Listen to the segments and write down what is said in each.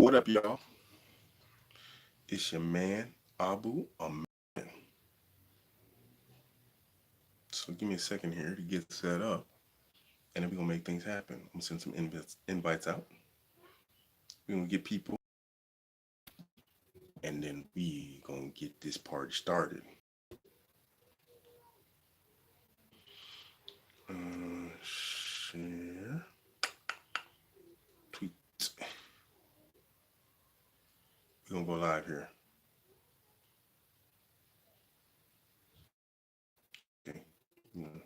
What up, y'all? It's your man, Abuamerican. So give me a second here to get set up, and then we're gonna make things happen. I'm gonna send some invites out. We're gonna get people, and then we gonna get this party started. Share, tweet. We're gonna go live here. Okay. Mm.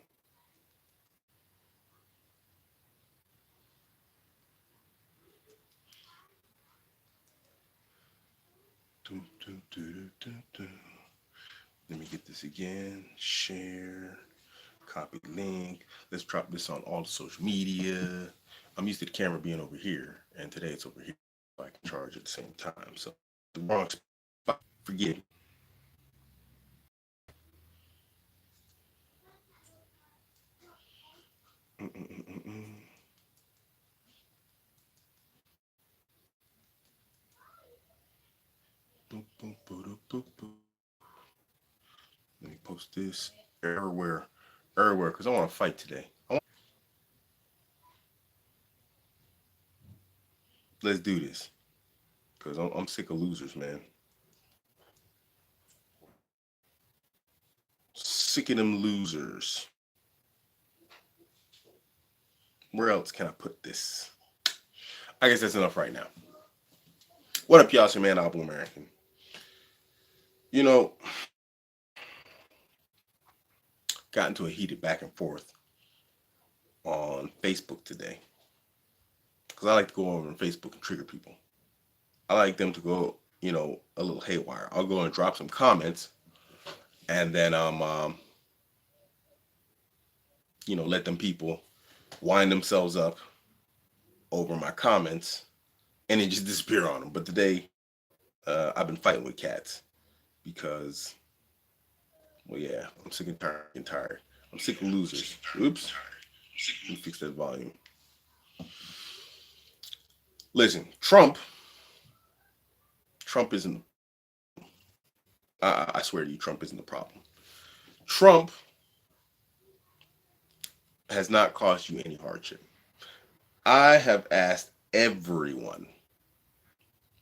Dun, dun, dun, dun, dun. Let me get this again. Share. Copy link. Let's drop this on all the social media. I'm used to the camera being over here, and today it's over here. So I can charge at the same time. So the wrong spot, forget it. Mm-mm-mm-mm. Boop, boop, boop, boop, boop. Let me post this everywhere, because I want to fight today. Let's do this, because I'm sick of losers, man. Sick of them losers. Where else can I put this? I guess that's enough right now. What up, y'all? It's your man, Abuamerican. You know, got into a heated back and forth on Facebook today, because I like to go over on Facebook and trigger people. I like them to go, a little haywire. I'll go and drop some comments, and then let them people wind themselves up over my comments, and then just disappear on them. But today, I've been fighting with cats because, well, yeah, I'm sick and tired. I'm sick of losers. Oops. Let me fix that volume. Listen, Trump isn't. I swear to you, Trump isn't the problem. Trump has not caused you any hardship. I have asked everyone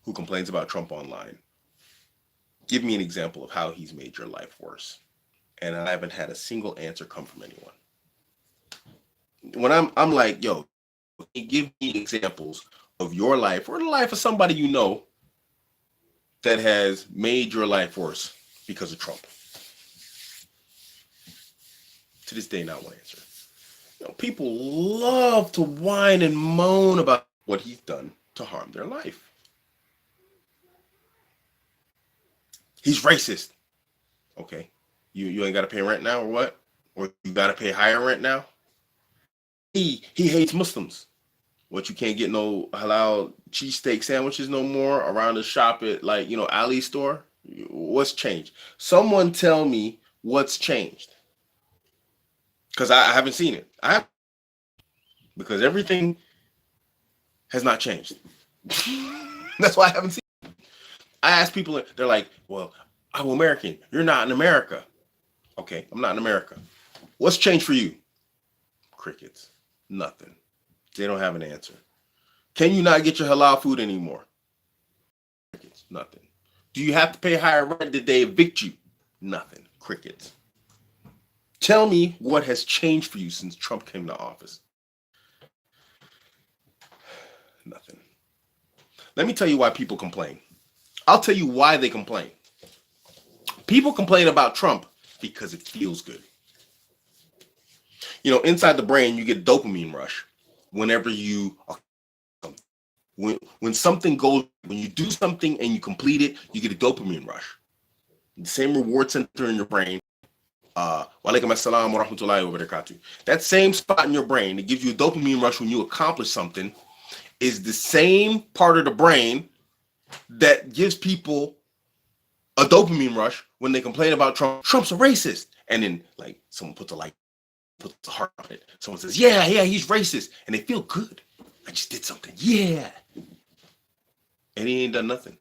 who complains about Trump online, give me an example of how he's made your life worse. And I haven't had a single answer come from anyone. When I'm like, yo, give me examples of your life or the life of somebody you know that has made your life worse because of Trump. To this day, not one answer. People love to whine and moan about what he's done to harm their life. He's racist. Okay. You ain't got to pay rent now or what? Or you got to pay higher rent now? He hates Muslims. What, you can't get no halal cheesesteak sandwiches no more around the shop at Ali store? What's changed? Someone tell me what's changed. Because I haven't seen it. Because everything has not changed. That's why I haven't seen it. I ask people, they're like, well, I'm American. You're not in America. Okay, I'm not in America. What's changed for you? Crickets. Nothing. They don't have an answer. Can you not get your halal food anymore? Crickets. Nothing. Do you have to pay higher rent? Did they evict you? Nothing. Crickets. Tell me what has changed for you since Trump came to office. Nothing. Let me tell you why people complain. I'll tell you why they complain. People complain about Trump because it feels good. Inside the brain, you get a dopamine rush whenever when something goes, when you do something and you complete it, you get a dopamine rush. The same reward center in your brain. Wa alaikum assalam wa rahmatullahi wa barakatuh. That same spot in your brain that gives you a dopamine rush when you accomplish something is the same part of the brain that gives people a dopamine rush when they complain about Trump. Trump's a racist. And then someone puts a heart on it. Someone says, yeah, he's racist. And they feel good. I just did something. Yeah. And and he ain't done nothing.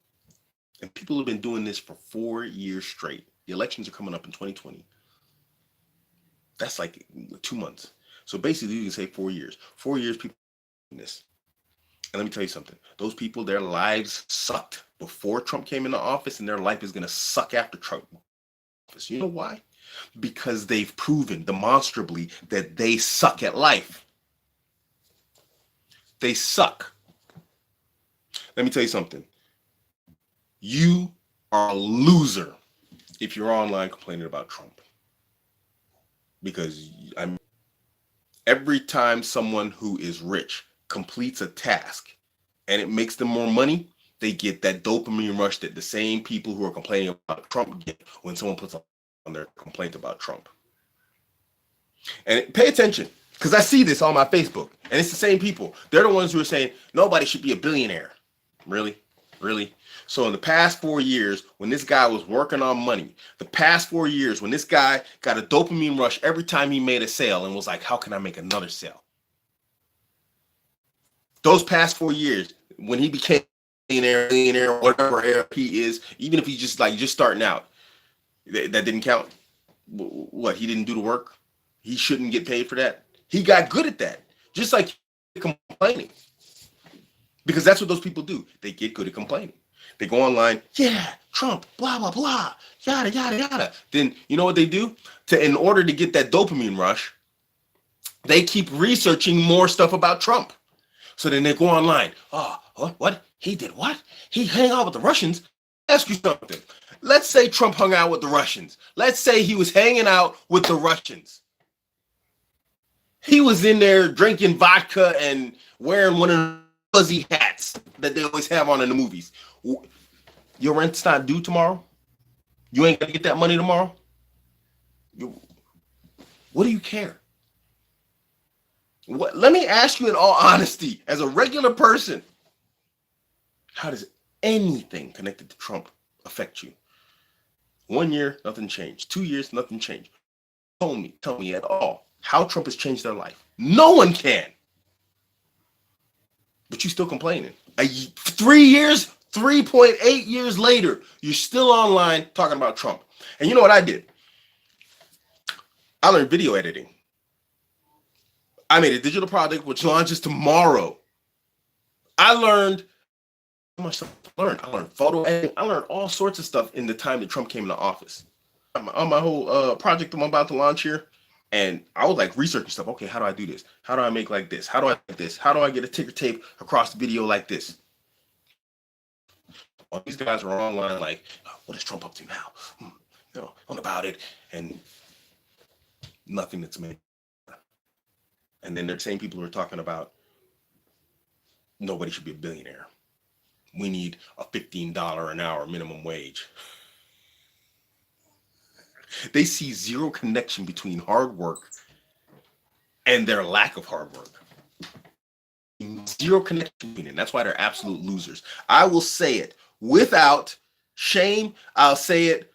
And people have been doing this for 4 years straight. The elections are coming up in 2020. That's like 2 months. So basically, you can say 4 years. 4 years, people doing this. And let me tell you something. Those people, their lives sucked before Trump came into office, and their life is going to suck after Trump. You know why? Because they've proven demonstrably that they suck at life. They suck. Let me tell you something. You are a loser if you're online complaining about Trump. Because every time someone who is rich completes a task and it makes them more money, they get that dopamine rush that the same people who are complaining about Trump get when someone puts on their complaint about Trump. And pay attention, because I see this on my Facebook, and it's the same people. They're the ones who are saying nobody should be a billionaire. Really? Really? So in the past 4 years, when this guy was working on money, the past 4 years, when this guy got a dopamine rush every time he made a sale and was like, how can I make another sale? Those past 4 years, when he became a millionaire, whatever he is, even if he's just starting out, that didn't count. What, he didn't do the work? He shouldn't get paid for that? He got good at that, just like complaining. Because that's what those people do. They get good at complaining. They go online, yeah, Trump, blah, blah, blah, yada, yada, yada. Then you know what they do? In order to get that dopamine rush, they keep researching more stuff about Trump. So then they go online. Oh, what? He did what? He hang out with the Russians? Ask you something. Let's say Trump hung out with the Russians. Let's say he was hanging out with the Russians. He was in there drinking vodka and wearing one of the fuzzy hats that they always have on in the movies. Your rent's not due tomorrow? You ain't gonna get that money tomorrow? What do you care? Let me ask you in all honesty, as a regular person, how does anything connected to Trump affect you? 1 year, nothing changed. 2 years, nothing changed. Tell me at all how Trump has changed their life. No one can. But you still complaining. 3 years, 3.8 years later, you're still online talking about Trump. And you know what I did? I learned video editing. I made a digital product which launches tomorrow. I learned how much stuff I learned. I learned photo editing. I learned all sorts of stuff in the time that Trump came into office. On my whole project I'm about to launch here, and I was like researching stuff. Okay, how do I do this? How do I make like this? How do I make this? How do I get a ticker tape across the video like this? All these guys were online like, oh, what is Trump up to now? On about it, and nothing that's made. And then they're the same people who are talking about nobody should be a billionaire. We need a $15 an hour minimum wage. They see zero connection between hard work and their lack of hard work. Zero connection between it. That's why they're absolute losers. I will say it without shame. I'll say it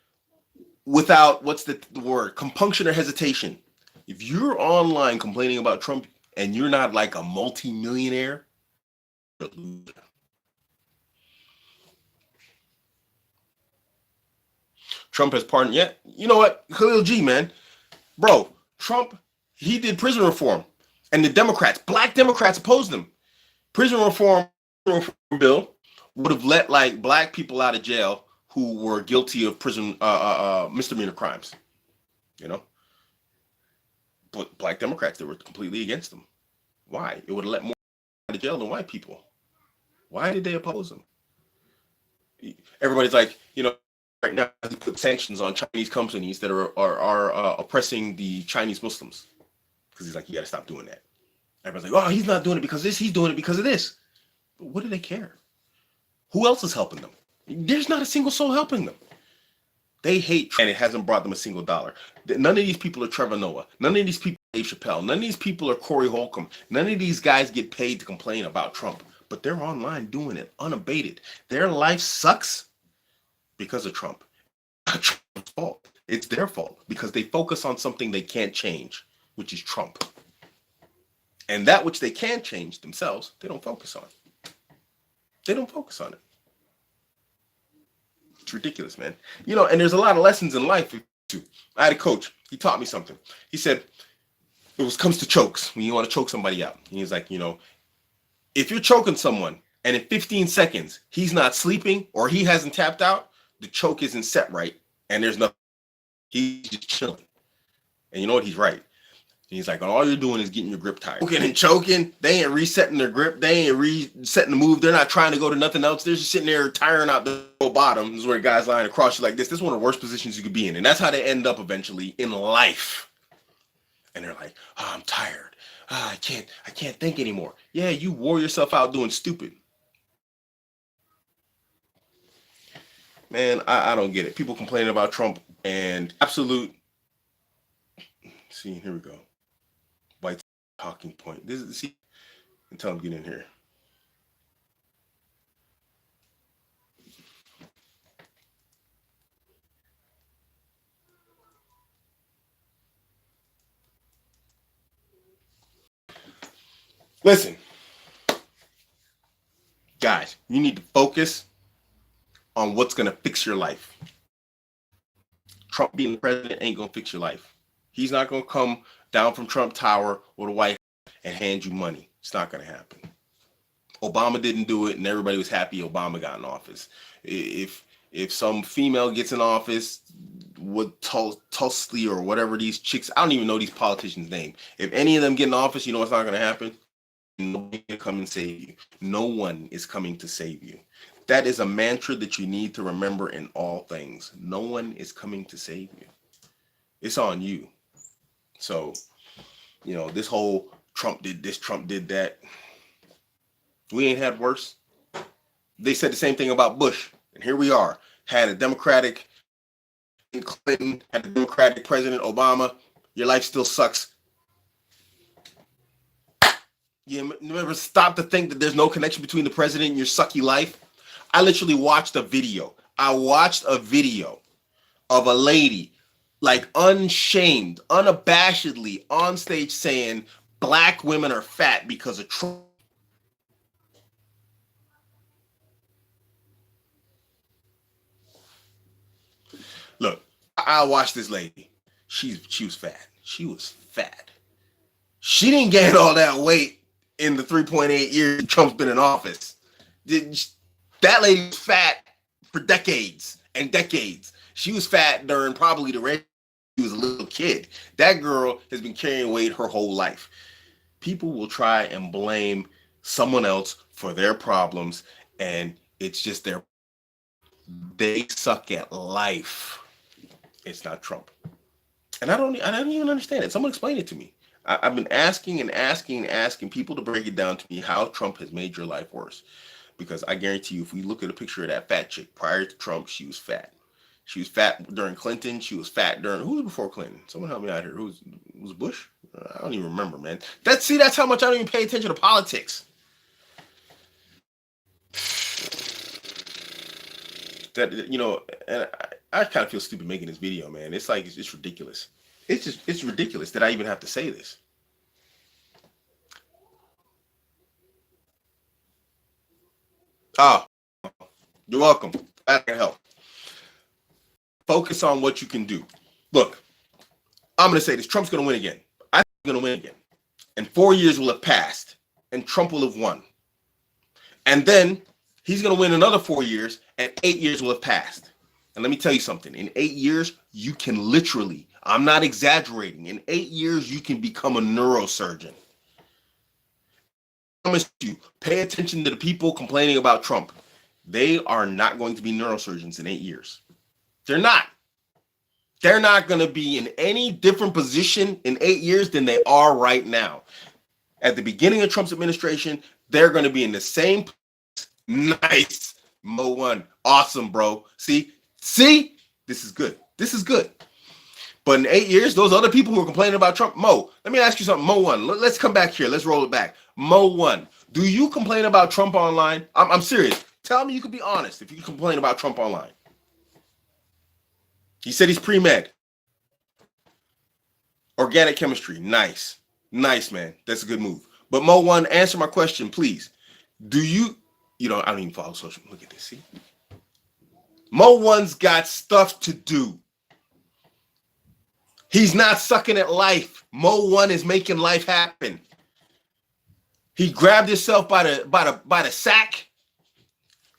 without, what's the word? Compunction or hesitation. If you're online complaining about Trump and you're not like a multi-millionaire, you're a loser. Trump has pardoned yet? You know what? Khalil G, man. Bro, Trump, he did prison reform. And the Democrats, black Democrats opposed him. Prison reform bill would have let like black people out of jail who were guilty of prison misdemeanor crimes. You know? But black Democrats, they were completely against them. Why? It would have let more out of jail than white people. Why did they oppose him? Everybody's like, right now he put sanctions on Chinese companies that are oppressing the Chinese Muslims, because he's like, you got to stop doing that. Everybody's like, oh, he's not doing it because of this, he's doing it because of this. But what do they care? Who else is helping them? There's not a single soul helping them. They hate Trump, and it hasn't brought them a single dollar. None of these people are Trevor Noah. None of these people are Dave Chappelle. None of these people are Corey Holcomb. None of these guys get paid to complain about Trump, but they're online doing it unabated. Their life sucks because of Trump. It's not Trump's fault. It's their fault because they focus on something they can't change, which is Trump. And that which they can change themselves, they don't focus on. They don't focus on it. It's ridiculous, man. And there's a lot of lessons in life too. I had a coach. He taught me something. He said, it comes to chokes, when you want to choke somebody out. He's like, if you're choking someone and in 15 seconds he's not sleeping or he hasn't tapped out, the choke isn't set right and there's nothing. He's just chilling. And you know what? He's right. He's like, all you're doing is getting your grip tired. Choking and choking. They ain't resetting their grip. They ain't resetting the move. They're not trying to go to nothing else. They're just sitting there tiring out the bottom. This is where a guy's lying across you like this. This is one of the worst positions you could be in. And that's how they end up eventually in life. And they're like, I'm tired. I can't think anymore. Yeah, you wore yourself out doing stupid. Man, I don't get it. People complaining about Trump and absolute. See, here we go. White talking point. This is see. Until I'm getting in here. Listen, guys, you need to focus on what's going to fix your life. Trump being the president ain't going to fix your life. He's not going to come down from Trump Tower or the White House and hand you money. It's not going to happen. Obama didn't do it, and everybody was happy Obama got in office. If some female gets in office with Tulsi or whatever these chicks, I don't even know these politicians' name. If any of them get in office, you know what's not going to happen? Nobody can come and save you. No one is coming to save you. That is a mantra that you need to remember in all things. No one is coming to save you. It's on you. So, this whole Trump did this, Trump did that. We ain't had worse. They said the same thing about Bush. And here we are. Had a Democratic Clinton, had a Democratic President Obama. Your life still sucks. You never stop to think that there's no connection between the president and your sucky life? I literally watched a video. I watched a video of a lady, like unshamed, unabashedly on stage saying black women are fat because of Trump. Look, I watched this lady. She was fat. She was fat. She didn't gain all that weight in the 3.8 years Trump's been in office. That lady was fat for decades and decades. She was fat during probably the race. She was a little kid. That girl has been carrying weight her whole life. People will try and blame someone else for their problems, and it's just they suck at life. It's not Trump. And I don't even understand it. Someone explain it to me. I've been asking people to break it down to me how Trump has made your life worse. Because I guarantee you, if we look at a picture of that fat chick prior to Trump, she was fat. She was fat during Clinton. She was fat during, who was before Clinton? Someone help me out here. Was Bush? I don't even remember, man. That's how much I don't even pay attention to politics. That, and I kind of feel stupid making this video, man. It's like, it's ridiculous. It's ridiculous that I even have to say this. Oh, you're welcome. I can help. Focus on what you can do. Look, I'm going to say this. Trump's going to win again. I think he's going to win again. And 4 years will have passed, and Trump will have won. And then he's going to win another 4 years, and 8 years will have passed. And let me tell you something. In 8 years, you can literally, I'm not exaggerating, in 8 years, you can become a neurosurgeon. I promise you, pay attention to the people complaining about Trump. They are not going to be neurosurgeons in 8 years. They're not. They're not going to be in any different position in 8 years than they are right now. At the beginning of Trump's administration, they're going to be in the same place. Nice. Mo one. Awesome, bro. See? This is good. This is good. But in 8 years, those other people who are complaining about Trump, Mo, let me ask you something. Mo one. Let's come back here. Let's roll it back. Mo one. Do you complain about Trump online? I'm serious. Tell me you can be honest if you complain about Trump online. He said he's pre-med. Organic chemistry. Nice. Nice, man. That's a good move. But Mo one, answer my question, please. Do you, I don't even follow social. Look at this. See? Mo One's got stuff to do. He's not sucking at life. Mo One is making life happen. He grabbed himself by the sack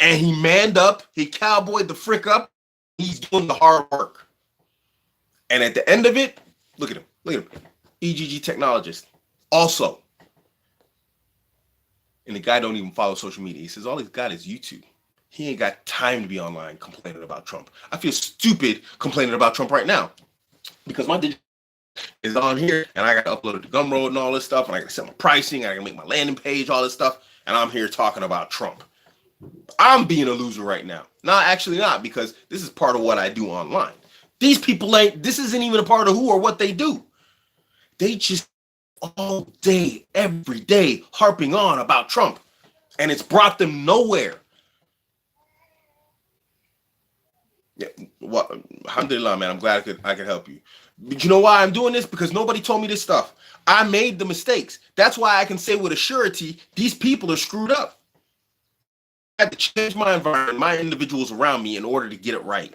and he manned up. He cowboyed the frick up. He's doing the hard work. And at the end of it, look at him. Look at him. EGG technologist. Also. And the guy don't even follow social media. He says all he's got is YouTube. He ain't got time to be online complaining about Trump. I feel stupid complaining about Trump right now because my digital is on here and I got to upload it to Gumroad and all this stuff, and I got to set my pricing, I got to make my landing page, all this stuff, and I'm here talking about Trump. I'm being a loser right now. No, actually not, because this is part of what I do online. These people this isn't even a part of who or what they do. They just all day, every day, harping on about Trump, and it's brought them nowhere. Yeah, well, alhamdulillah, man. I'm glad I could help you. But you know why I'm doing this? Because nobody told me this stuff. I made the mistakes. That's why I can say with a surety, these people are screwed up. I had to change my environment, my individuals around me in order to get it right.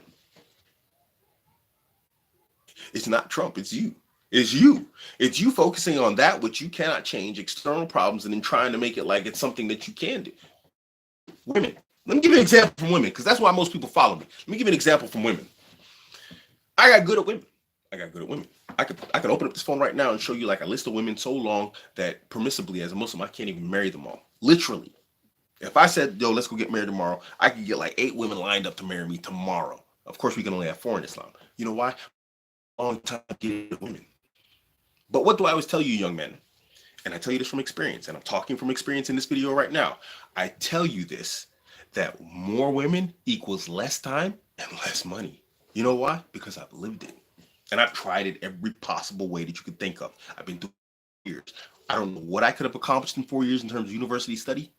It's not Trump, it's you. It's you. It's you focusing on that which you cannot change, external problems, and then trying to make it like it's something that you can do. Women. Let me give you an example from women, because that's why most people follow me. Let me give you an example from women. I got good at women. I could open up this phone right now and show you like a list of women so long that permissibly as a Muslim, I can't even marry them all. Literally. If I said, yo, let's go get married tomorrow, I could get like 8 women lined up to marry me tomorrow. Of course, we can only have 4 in Islam. You know why? Long time getting women. But what do I always tell you, young men? And I tell you this from experience, and I'm talking from experience in this video right now. I tell you this, that more women equals less time and less money. You know why? Because I've lived it. And I've tried it every possible way that you could think of. I've been doing it for years. I don't know what I could have accomplished in 4 years in terms of university study,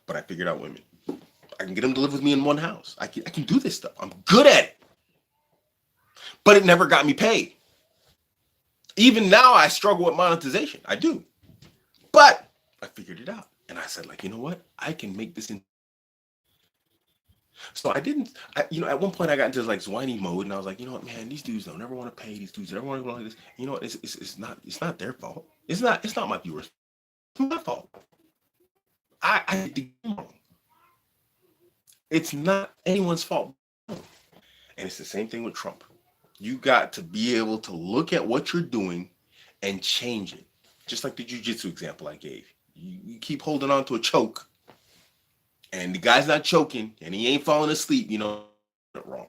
but I figured out women. I can get them to live with me in one house. I can do this stuff. I'm good at it. But it never got me paid. Even now, I struggle with monetization. I do. But I figured it out. And I said, like, you know what? I can make this in. So at one point I got into like whiny mode, and I was like, you know what, man, these dudes don't ever want to pay. These dudes never want to go like this. You know what? It's not their fault. It's not my viewers. It's my fault. I did the game wrong. It's not anyone's fault. And it's the same thing with Trump. You got to be able to look at what you're doing and change it. Just like the jiu-jitsu example I gave. You keep holding on to a choke, and the guy's not choking, and he ain't falling asleep, you know, wrong.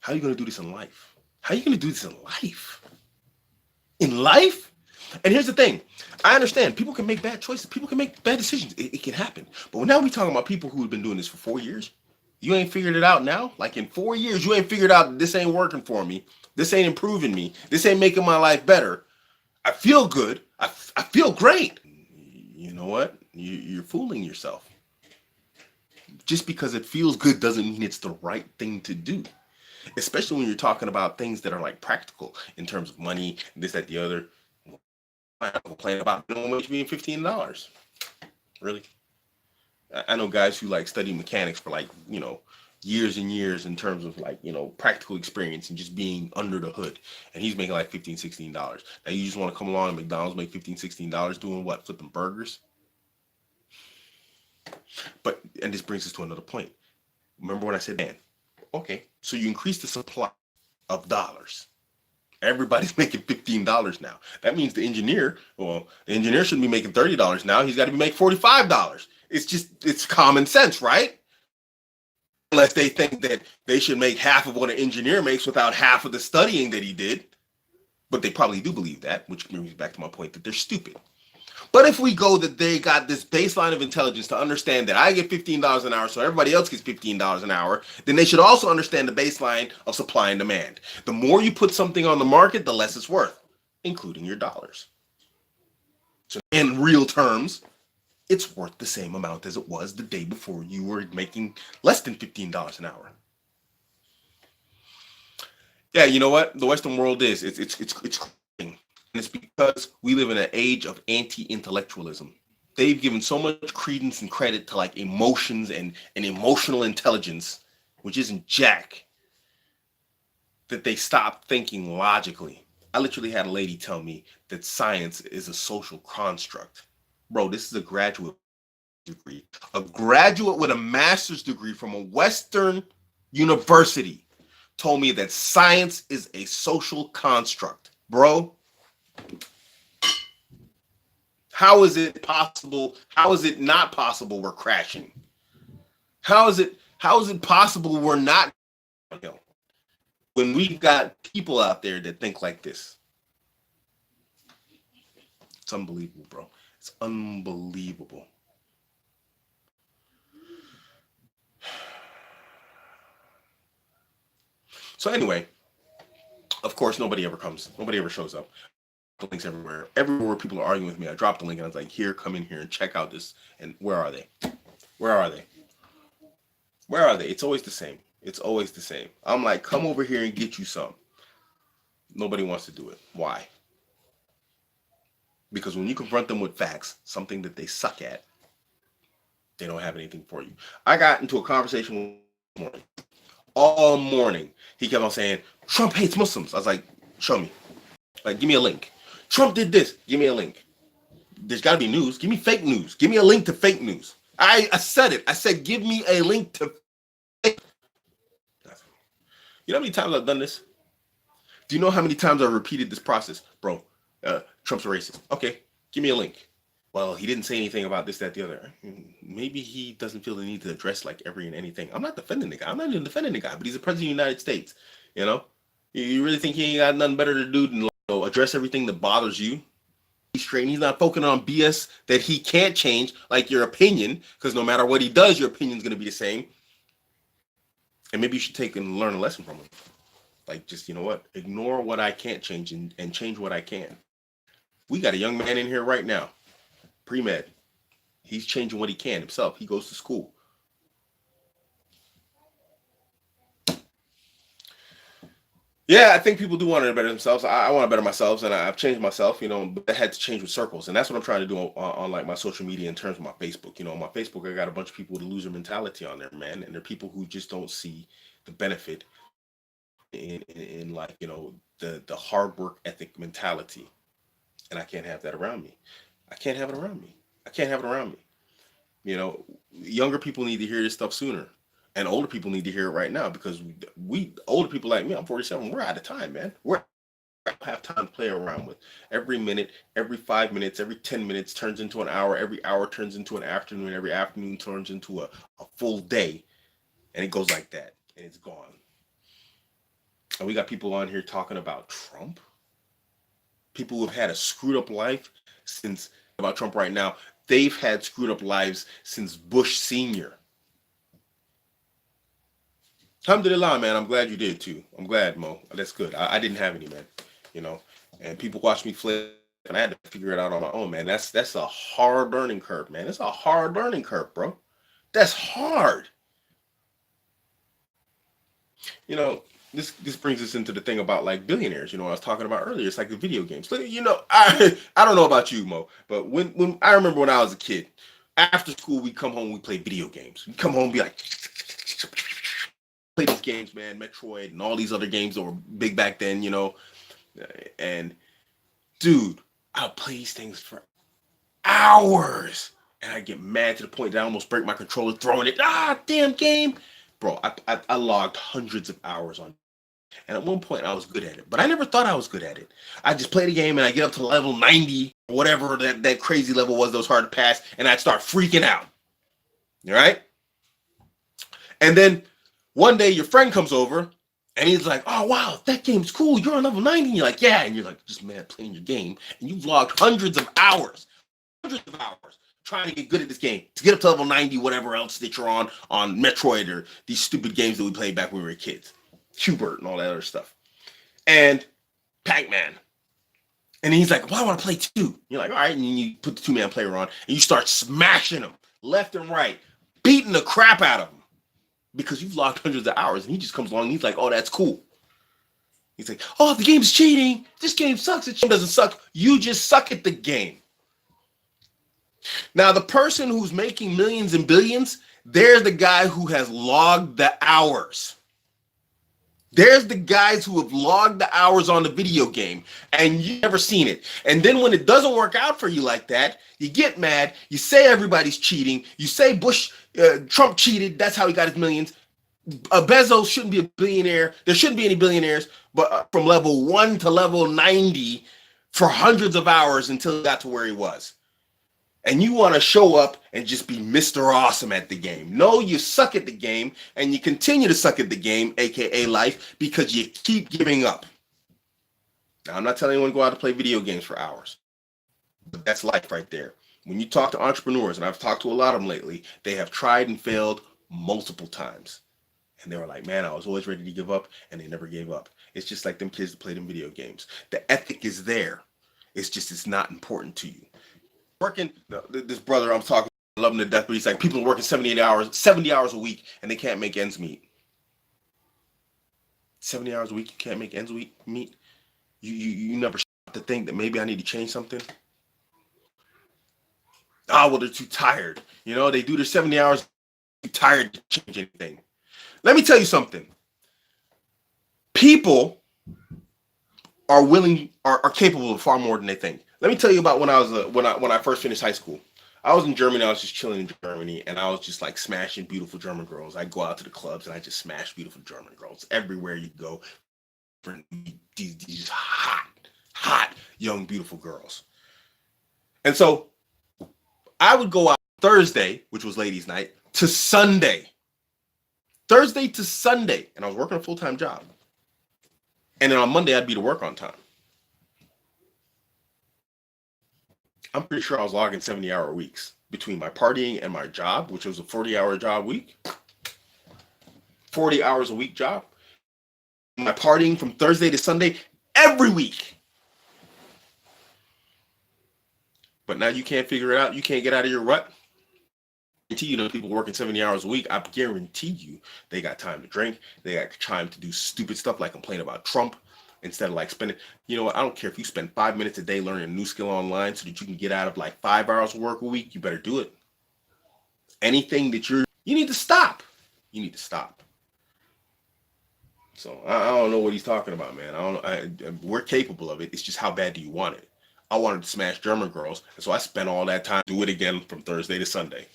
How are you going to do this in life? How are you going to do this in life? In life? And here's the thing. I understand. People can make bad choices. People can make bad decisions. It can happen. But now we're talking about people who have been doing this for 4 years. You ain't figured it out now? Like in 4 years, you ain't figured out this ain't working for me. This ain't improving me. This ain't making my life better. I feel good. I feel great. You know what? You're fooling yourself. Just because it feels good doesn't mean it's the right thing to do. Especially when you're talking about things that are like practical in terms of money, this, that, the other. I don't complain about minimum wage being $15. Really? I know guys who like study mechanics for like, you know, years and years in terms of like, you know, practical experience and just being under the hood. And he's making like $15, $16. Now you just want to come along and McDonald's make $15, $16 doing what? Flipping burgers? But, and this brings us to another point. Remember when I said, man, okay, so you increase the supply of dollars. Everybody's making $15 now. That means the engineer shouldn't be making $30 now. He's got to be making $45. It's common sense, right? Unless they think that they should make half of what an engineer makes without half of the studying that he did. But they probably do believe that, which brings me back to my point that they're stupid. But if we go that they got this baseline of intelligence to understand that I get $15 an hour, so everybody else gets $15 an hour, then they should also understand the baseline of supply and demand. The more you put something on the market, the less it's worth, including your dollars. So in real terms, it's worth the same amount as it was the day before you were making less than $15 an hour. Yeah, you know what? The Western world is. It's and it's because we live in an age of anti-intellectualism. They've given so much credence and credit to like emotions and emotional intelligence which isn't jack, that they stop thinking logically. I literally had a lady tell me that science is a social construct. Bro, this is a graduate degree. A graduate with a master's degree from a Western university told me that science is a social construct. Bro, how is it possible? How is it not possible we're crashing? How is it possible we're not, you know, when we've got people out there that think like this? It's unbelievable, bro. It's unbelievable. So anyway, of course, nobody ever comes. Nobody ever shows up. The links everywhere. Everywhere people are arguing with me, I dropped the link and I was like, here, come in here and check out this. And where are they? Where are they? Where are they? It's always the same. It's always the same. I'm like, come over here and get you some. Nobody wants to do it. Why? Because when you confront them with facts, something that they suck at, they don't have anything for you. I got into a conversation this morning. All morning, he kept on saying, Trump hates Muslims. I was like, show me. Like, give me a link. Trump did this. Give me a link. There's got to be news. Give me fake news. Give me a link to fake news. I said it. I said, give me a link to fake. You know how many times I've done this? Do you know how many times I've repeated this process? Bro, Trump's a racist. Okay, give me a link. Well, he didn't say anything about this, that, the other. Maybe he doesn't feel the need to address like every and anything. I'm not defending the guy. I'm not even defending the guy, but he's the president of the United States. You know? You really think he ain't got nothing better to do than address everything that bothers you? He's straight. He's not focusing on BS that he can't change, like your opinion, because no matter what he does, your opinion's going to be the same. And maybe you should take and learn a lesson from him. Like, just, you know what? Ignore what I can't change and change what I can. We got a young man in here right now, pre-med. He's changing what he can himself. He goes to school. Yeah, I think people do want to better themselves. I want to better myself, and I've changed myself, but I had to change with circles. And that's what I'm trying to do on like my social media in terms of my Facebook. On my Facebook, I got a bunch of people with a loser mentality on there, man. And they're people who just don't see the benefit in like, the hard work ethic mentality. And I can't have that around me. I can't have it around me. I can't have it around me. Younger people need to hear this stuff sooner. And older people need to hear it right now, because we older people like me, I'm 47, we're out of time, man. I don't have time to play around with. Every minute, every 5 minutes, every 10 minutes turns into an hour. Every hour turns into an afternoon. Every afternoon turns into a full day. And it goes like that. And it's gone. And we got people on here talking about Trump. People who have had a screwed up life since, about Trump right now, they've had screwed up lives since Bush Sr. Alhamdulillah, man. I'm glad you did too. I'm glad, Mo. That's good. I didn't have any, man. And people watched me flip, and I had to figure it out on my own, man. That's a hard learning curve, man. It's a hard learning curve, bro. That's hard. This brings us into the thing about like billionaires. I was talking about earlier. It's like the video games. I don't know about you, Mo, but when I remember when I was a kid, after school we'd come home, we play video games. We'd come home and be like, play these games, man, Metroid and all these other games that were big back then, and dude, I'll play these things for hours, and I get mad to the point that I almost break my controller throwing it. Damn game, bro. I logged hundreds of hours on, and at one point I was good at it, but I never thought I was good at it. I just play the game and I get up to level 90, whatever that crazy level was that was hard to pass, and I'd start freaking out. All right, and then one day your friend comes over and he's like, oh, wow, that game's cool. You're on level 90. And you're like, yeah. And you're like, just mad playing your game. And you've logged hundreds of hours trying to get good at this game, to get up to level 90, whatever else that you're on Metroid or these stupid games that we played back when we were kids. Hubert and all that other stuff. And Pac-Man. And he's like, well, I want to play too. You're like, all right. And you put the 2-man player on and you start smashing them left and right, beating the crap out of them. Because you've logged hundreds of hours, and he just comes along and he's like, oh, that's cool. He's like, oh, the game's cheating. This game sucks. It doesn't suck. You just suck at the game. Now, the person who's making millions and billions, There's the guy who has logged the hours. There's the guys who have logged the hours on the video game and you never seen it. And then when it doesn't work out for you like that, you get mad. You say everybody's cheating. You say Trump cheated. That's how he got his millions. Bezos shouldn't be a billionaire. There shouldn't be any billionaires, but from level 1 to level 90 for hundreds of hours until he got to where he was. And you want to show up and just be Mr. Awesome at the game. No, you suck at the game, and you continue to suck at the game, aka life, because you keep giving up. Now, I'm not telling anyone to go out to play video games for hours, but that's life right there. When you talk to entrepreneurs, and I've talked to a lot of them lately, they have tried and failed multiple times. And they were like, man, I was always ready to give up, and they never gave up. It's just like them kids that play them video games. The ethic is there. It's not important to you. Working, this brother I'm talking, I love him to death, but he's like, people are working 70 hours a week, and they can't make ends meet. 70 hours a week, you can't make ends meet? You never stop to think that maybe I need to change something? Well, they're too tired. They do their 70 hours, too tired to change anything. Let me tell you something. People are capable of far more than they think. Let me tell you about when I first finished high school. I was in Germany. I was just chilling in Germany, and I was just like smashing beautiful German girls. I go out to the clubs and I just smash beautiful German girls everywhere you go. These hot young beautiful girls. And so I would go out Thursday, which was ladies' night, to Sunday. Thursday to Sunday, and I was working a full-time job. And then on Monday, I'd be to work on time. I'm pretty sure I was logging 70-hour weeks between my partying and my job, which was a 40-hour job week. 40 hours a week job. My partying from Thursday to Sunday every week. But now you can't figure it out. You can't get out of your rut. I guarantee you, people working 70 hours a week, I guarantee you they got time to drink. They got time to do stupid stuff like complain about Trump instead of like spending, I don't care if you spend 5 minutes a day learning a new skill online so that you can get out of like 5 hours of work a week, you better do it. Anything that you need to stop. You need to stop. So I don't know what he's talking about, man. I don't know. We're capable of it. It's just how bad do you want it? I wanted to smash German girls, and so I spent all that time to do it again from Thursday to Sunday.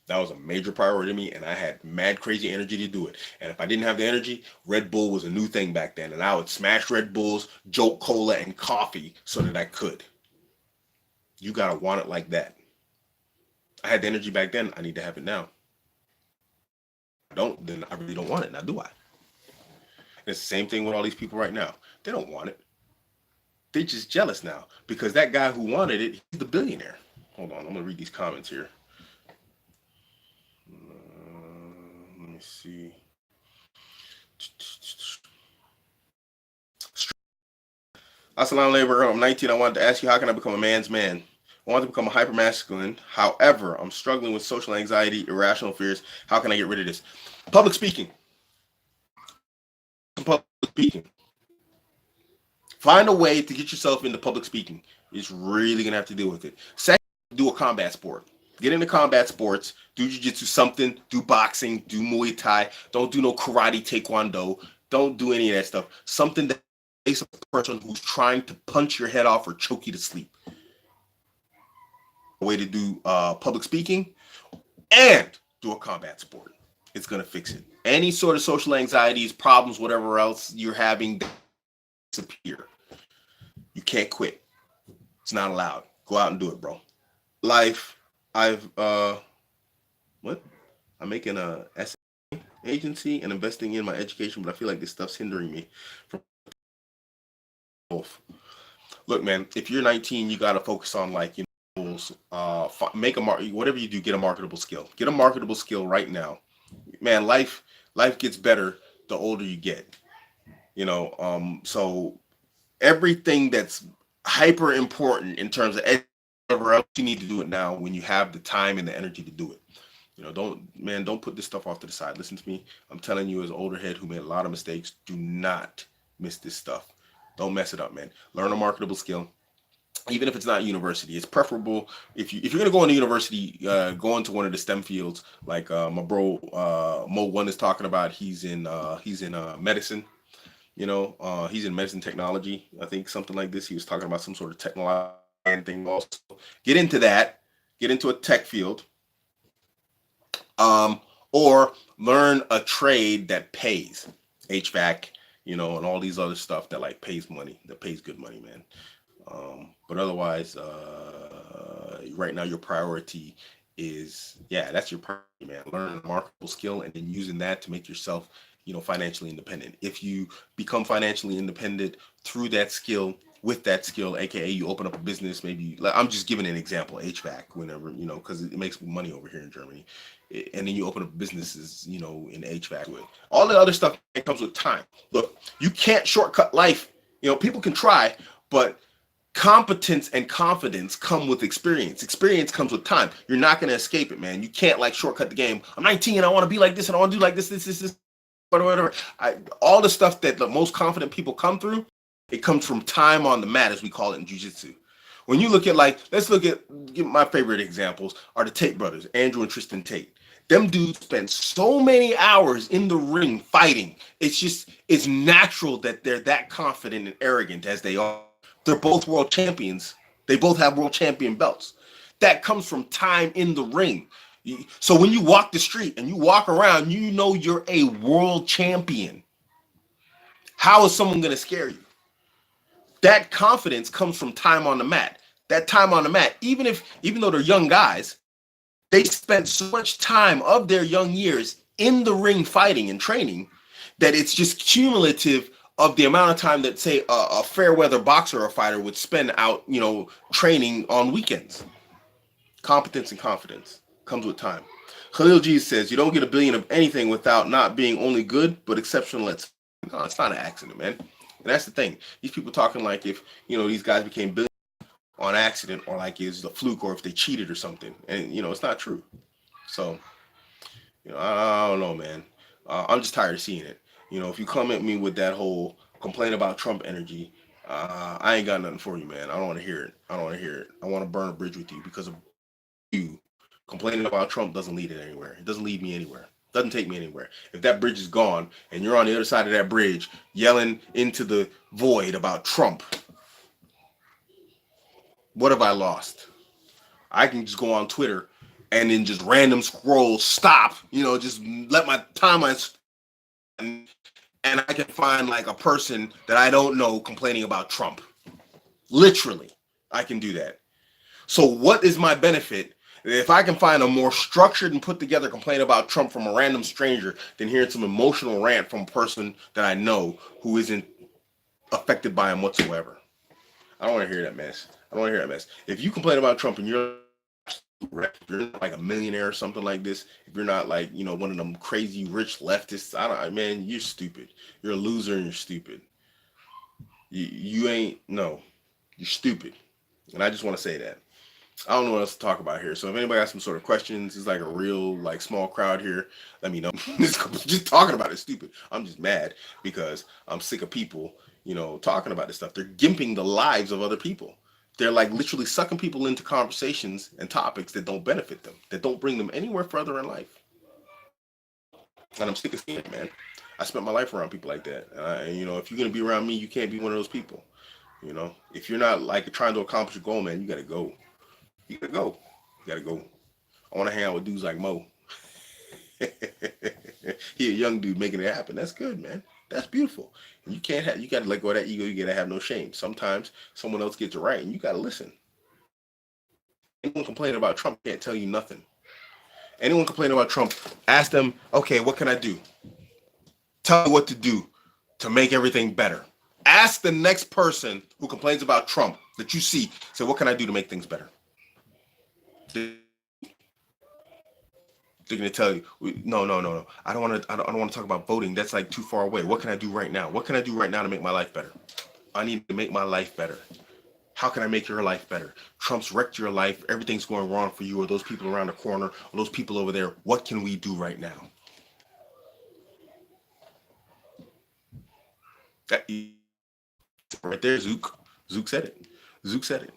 That was a major priority to me, and I had mad crazy energy to do it. And if I didn't have the energy, Red Bull was a new thing back then, and I would smash Red Bulls, joke cola, and coffee so that I could. You gotta want it like that. I had the energy back then. I need to have it now. If I don't, then I really don't want it. Now, do I? And it's the same thing with all these people right now. They don't want it. They're just jealous now because that guy who wanted it, he's the billionaire. Hold on, I'm gonna read these comments here. Let me see. Assalamu alaikum. I'm 19. I wanted to ask you, how can I become a man's man? I want to become a hypermasculine. However, I'm struggling with social anxiety, irrational fears. How can I get rid of this? Public speaking. Public speaking. Find a way to get yourself into public speaking. It's really going to have to deal with it. Second, do a combat sport. Get into combat sports. Do jiu-jitsu, something. Do boxing. Do Muay Thai. Don't do no karate, taekwondo. Don't do any of that stuff. Something that face a person who's trying to punch your head off or choke you to sleep. A way to do public speaking and do a combat sport. It's going to fix it. Any sort of social anxieties, problems, whatever else you're having, disappear. You can't quit. It's not allowed. Go out and do it, bro. Life. I'm making a SA agency and investing in my education, but I feel like this stuff's hindering me from both. Look, man, if you're 19, you got to focus on make whatever you do, get a marketable skill. Get a marketable skill right now. Man, life gets better the older you get. So everything that's hyper important in terms of whatever else, you need to do it now when you have the time and the energy to do it. Don't put this stuff off to the side. Listen to me. I'm telling you, as an older head who made a lot of mistakes, do not miss this stuff. Don't mess it up, man. Learn a marketable skill. even if it's not university, it's preferable if you're gonna go into university, go into one of the STEM fields like my bro Mo One is talking about. He's in medicine. He's in medicine technology. I think something like this. He was talking about some sort of technology and thing. Also, get into that. Get into a tech field, um, or learn a trade that pays, HVAC, and all these other stuff that like pays money, that pays good money, man. But otherwise, right now your priority is, yeah, that's your priority, man. Learn a marketable skill and then using that to make yourself, financially independent. If you become financially independent through that skill, with that skill, aka you open up a business, maybe like, I'm just giving an example, HVAC, whenever, because it makes money over here in Germany. And then you open up businesses, in HVAC with all the other stuff that comes with time. Look, you can't shortcut life. People can try, but competence and confidence come with experience. Experience comes with time. You're not going to escape it, man. You can't like shortcut the game. I'm 19 and I want to be like this and I want to do like this, whatever. All the stuff that the most confident people come through, it comes from time on the mat, as we call it in jiu-jitsu. When you look at let's look at my favorite examples are the Tate brothers, Andrew and Tristan Tate. Them dudes spend so many hours in the ring fighting. It's natural that they're that confident and arrogant as they are. They're both world champions. They both have world champion belts. That comes from time in the ring. So when you walk the street and you walk around, you're a world champion. How is someone going to scare you? That confidence comes from time on the mat. That time on the mat, even though they're young guys, they spent so much time of their young years in the ring fighting and training that it's just cumulative of the amount of time that, say, a fair weather boxer or fighter would spend out, training on weekends. Competence and confidence comes with time. Khalil G says, you don't get a billion of anything without not being only good, but exceptional at. No, it's not an accident, man. And that's the thing. These people talking like if, these guys became billion on accident or like it's a fluke or if they cheated or something. And, it's not true. So, I don't know, man. I'm just tired of seeing it. If you come at me with that whole complain about Trump energy, I ain't got nothing for you, man. I don't want to hear it. I don't want to hear it. I want to burn a bridge with you because of you. Complaining about Trump doesn't lead it anywhere. It doesn't lead me anywhere. It doesn't take me anywhere. If that bridge is gone and you're on the other side of that bridge yelling into the void about Trump, what have I lost? I can just go on Twitter and then just random scroll, stop, just let my timeline, and I can find like a person that I don't know complaining about Trump. Literally, I can do that. So what is my benefit if I can find a more structured and put together complaint about Trump from a random stranger than hearing some emotional rant from a person that I know who isn't affected by him whatsoever? I don't want to hear that mess. I don't want to hear that mess. If you complain about Trump and if you're not like a millionaire or something like this, if you're not like, one of them crazy rich leftists, man, you're stupid. You're a loser and you're stupid. You ain't, no, you're stupid. And I just want to say that. I don't know what else to talk about here. So if anybody has some sort of questions, it's like a real like small crowd here. Let me know. Just talking about it stupid. I'm just mad because I'm sick of people, talking about this stuff. They're gimping the lives of other people. They're like literally sucking people into conversations and topics that don't benefit them, that don't bring them anywhere further in life. And I'm sick of seeing it, man. I spent my life around people like that. And if you're gonna be around me, you can't be one of those people. If you're not like trying to accomplish a goal, man, you gotta go. You gotta go. You gotta go. I want to hang out with dudes like Mo. He a young dude making it happen. That's good, man. That's beautiful. And you can't have. You gotta let go of that ego. You gotta have no shame. Sometimes someone else gets it right, and you gotta listen. Anyone complaining about Trump can't tell you nothing. Anyone complaining about Trump, ask them, okay, what can I do? Tell me what to do to make everything better. Ask the next person who complains about Trump that you see. Say, what can I do to make things better? They're gonna tell you, no, no, no, no. I don't want to. I don't want to talk about voting. That's like too far away. What can I do right now? What can I do right now to make my life better? I need to make my life better. How can I make your life better? Trump's wrecked your life. Everything's going wrong for you, or those people around the corner, or those people over there. What can we do right now? That right there, Zook. Zook said it. Zook said it.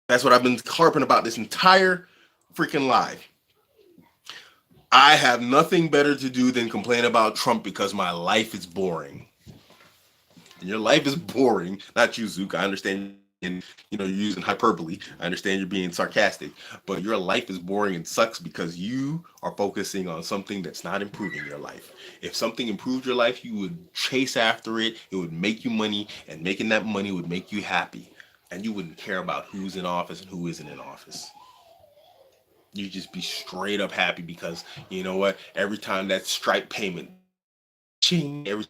That's what I've been harping about this entire freaking live. I have nothing better to do than complain about Trump because my life is boring. And your life is boring. Not you, Zook. I understand you're using hyperbole. I understand you're being sarcastic. But your life is boring and sucks because you are focusing on something that's not improving your life. If something improved your life, you would chase after it. It would make you money, and making that money would make you happy. And you wouldn't care about who's in office and who isn't in office. You just be straight up happy because you know what? Every time that Stripe payment, ching, every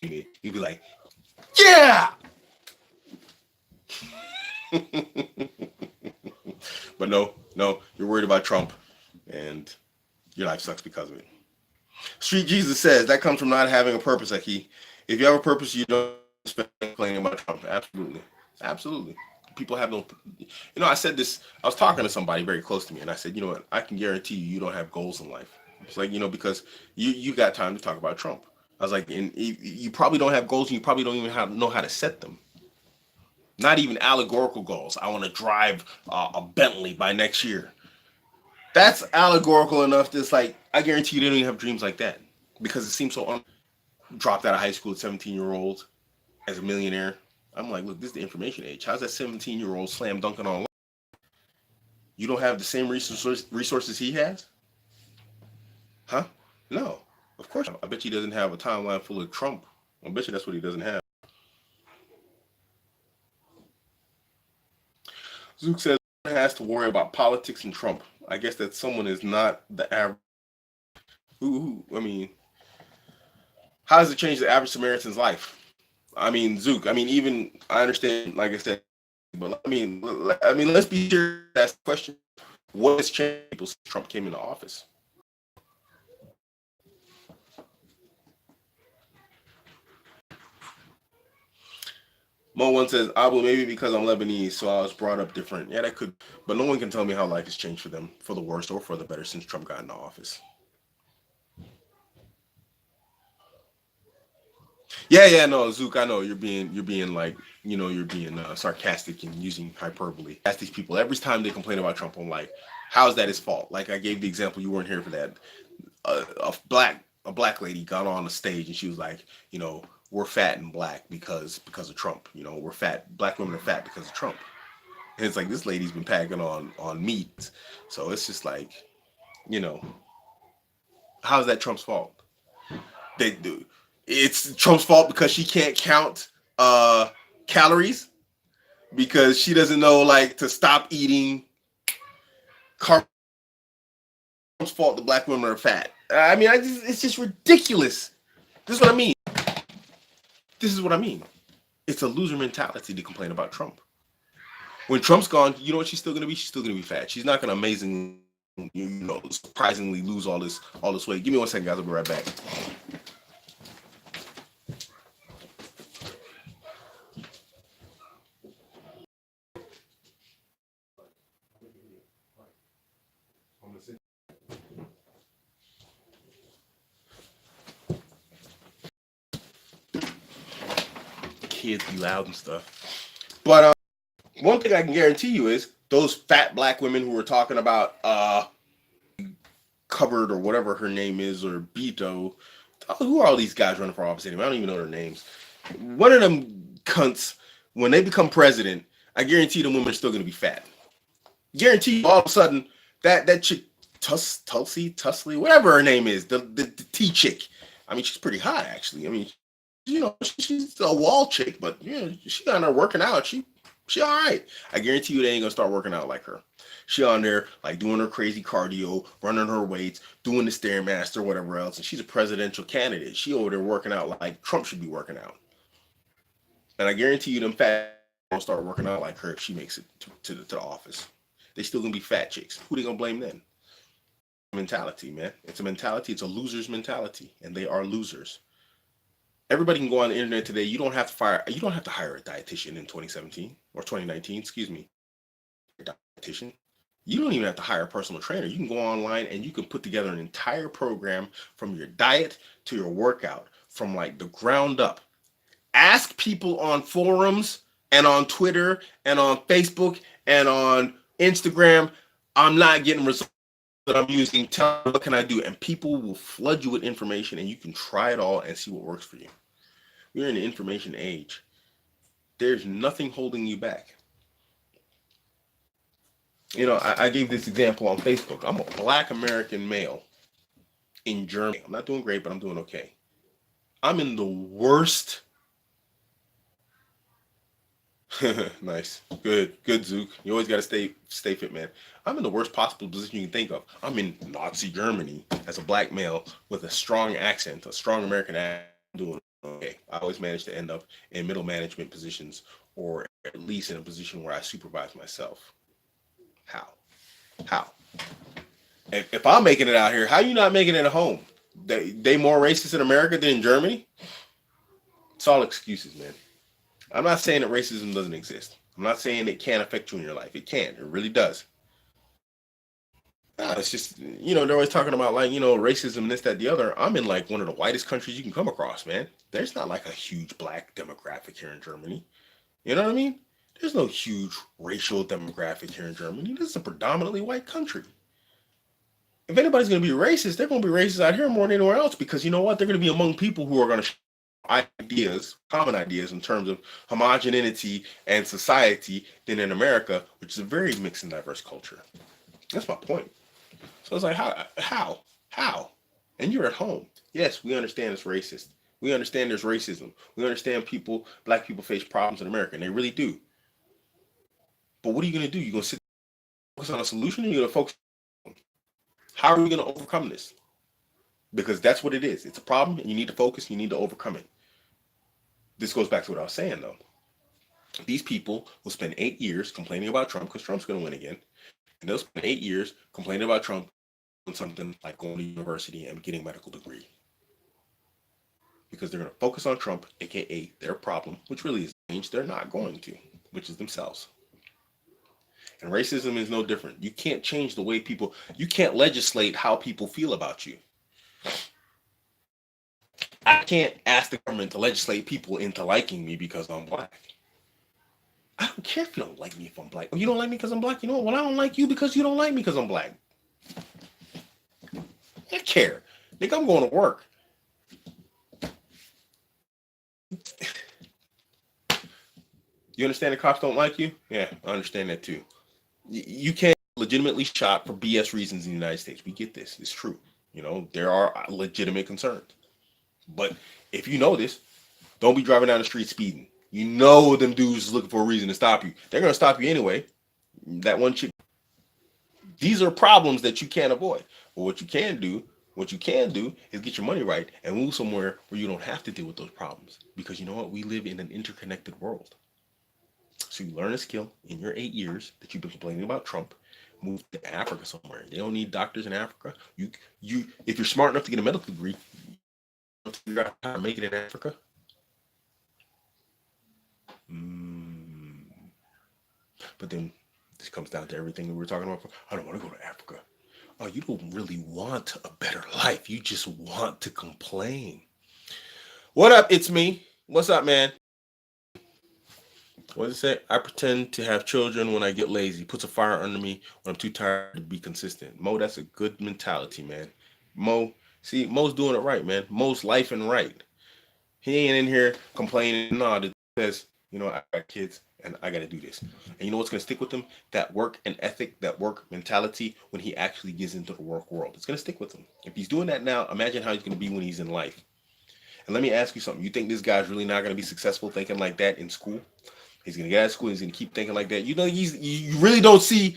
you'd be like, yeah. But no, you're worried about Trump, and your life sucks because of it. Street Jesus says that comes from not having a purpose, Aki. If you have a purpose, you don't spend complaining about Trump. Absolutely, absolutely. People have no. I said this. I was talking to somebody very close to me, and I said, you know what? I can guarantee you don't have goals in life. It's like because you got time to talk about Trump. I was like, and you probably don't have goals, and you probably don't even know how to set them. Not even allegorical goals. I want to drive a Bentley by next year. That's allegorical enough. That's like I guarantee you they don't even have dreams like that because it seems so dropped out of high school at 17-year-old as a millionaire. I'm like, look, this is the information age. How's that 17-year-old slam dunking on? You don't have the same resources he has? Huh? No. Of course not. I bet he doesn't have a timeline full of Trump. I bet you that's what he doesn't have. Zook says has to worry about politics and Trump. I guess that someone is not the average. I mean, how does it change the average Samaritan's life? I mean, Zook. I mean, even I understand, like I said, but let's be sure that's the question. What has changed people since Trump came into office? Mo one says, Abu, maybe because I'm Lebanese, so I was brought up different. Yeah, that could, but no one can tell me how life has changed for them, for the worse or for the better, since Trump got into office. Yeah, no, Zook, I know you're being like, you're being sarcastic and using hyperbole. Ask these people every time they complain about Trump. I'm like, how is that his fault? Like I gave the example, you weren't here for that. A black lady got on the stage and she was like, we're fat and black because of Trump. We're fat. Black women are fat because of Trump. And it's like this lady's been packing on meat. So it's just like, you know, how's that Trump's fault? They do. It's Trump's fault because she can't count calories because she doesn't know like to stop eating carbs. Trump's fault the black women are fat. I mean, it's just ridiculous. This is what I mean. This is what I mean. It's a loser mentality to complain about Trump. When Trump's gone, you know what she's still gonna be? She's still gonna be fat. She's not gonna amazingly, surprisingly lose all this weight. Give me 1 second, guys. I'll be right back. Kids be loud and stuff. But one thing I can guarantee you is those fat black women who were talking about Covered or whatever her name is or Beto. Who are all these guys running for office anyway? I don't even know their names. One of them cunts, when they become president, I guarantee the women are still going to be fat. Guarantee you, all of a sudden, that chick, Tusley, whatever her name is, the T chick. I mean, she's pretty hot, actually. I mean, she's a wall chick, but yeah, she on there working out. She all right. I guarantee you they ain't gonna start working out like her. She on there like doing her crazy cardio, running her weights, doing the Stairmaster, whatever else, and she's a presidential candidate. She over there working out like Trump should be working out. And I guarantee you them fat will start working out like her if she makes it to the office. They still gonna be fat chicks. Who they gonna blame then? Mentality, man. It's a mentality. It's a loser's mentality, and they are losers. Everybody can go on the internet today. You don't have to hire a dietitian in 2017 or 2019. Excuse me, dietitian. You don't even have to hire a personal trainer. You can go online and you can put together an entire program from your diet to your workout from like the ground up. Ask people on forums and on Twitter and on Facebook And on Instagram, I'm not getting results that I'm using. Tell me what can I do? And people will flood you with information and you can try it all and see what works for you. We're in the information age. There's nothing holding you back. I gave this example on Facebook. I'm a black American male in Germany. I'm not doing great, but I'm doing okay. I'm in the worst. Nice, good, Zook. You always got to stay fit, man. I'm in the worst possible position you can think of. I'm in Nazi Germany as a black male with a strong accent, a strong American accent. I'm doing okay. I always manage to end up in middle management positions, or at least in a position where I supervise myself. How? How? If I'm making it out here, how you not making it at home? They more racist in America than in Germany? It's all excuses, man. I'm not saying that racism doesn't exist. I'm not saying it can't affect you in your life. It can. It really does. It's just, they're always talking about like, racism, this, that, the other. I'm in like one of the whitest countries you can come across, man. There's not like a huge black demographic here in Germany. You know what I mean? There's no huge racial demographic here in Germany. This is a predominantly white country. If anybody's going to be racist, they're going to be racist out here more than anywhere else because you know what? They're going to be among people who are going to ideas, common ideas in terms of homogeneity and society than in America, which is a very mixed and diverse culture. That's my point. So it's like, how? And you're at home. Yes, we understand it's racist. We understand there's racism. We understand black people face problems in America, and they really do. But what are you going to do? You're going to sit focus on a solution, or you're going to focus on how are we going to overcome this? Because that's what it is. It's a problem, and you need to focus, you need to overcome it. This goes back to what I was saying, though. These people will spend 8 years complaining about Trump because Trump's going to win again. And they'll spend 8 years complaining about Trump on something like going to university and getting a medical degree. Because they're going to focus on Trump, aka their problem, which really is change they're not going to, which is themselves. And racism is no different. You can't change the way you can't legislate how people feel about you. I can't ask the government to legislate people into liking me because I'm black. I don't care if you don't like me if I'm black. Oh, you don't like me because I'm black? You know what? Well, I don't like you because you don't like me because I'm black. I care. Think I'm going to work. You understand the cops don't like you? Yeah, I understand that too. You can't legitimately shot for BS reasons in the United States. We get this. It's true. There are legitimate concerns. But if you know this, don't be driving down the street speeding. You know them dudes is looking for a reason to stop you. They're going to stop you anyway. That one chick. These are problems that you can't avoid. But what you can do is get your money right and move somewhere where you don't have to deal with those problems. Because you know what? We live in an interconnected world. So you learn a skill in your 8 years that you've been complaining about Trump. Move to Africa somewhere. They don't need doctors in Africa. You if you're smart enough to get a medical degree, you figure out how to make it in Africa. But then this comes down to everything that we were talking about. I don't want to go to Africa. Oh, you don't really want a better life. You just want to complain. What up? It's me. What's up, man? What does it say? I pretend to have children when I get lazy. Puts a fire under me when I'm too tired to be consistent. Mo, that's a good mentality, man. Mo, see, Mo's doing it right, man. Mo's life and right. He ain't in here complaining. No, it says, I got kids and I got to do this. And you know what's going to stick with him? That work and ethic, that work mentality when he actually gets into the work world. It's going to stick with him. If he's doing that now, imagine how he's going to be when he's in life. And let me ask you something. You think this guy's really not going to be successful thinking like that in school? He's going to get out of school. He's going to keep thinking like that. You really don't see,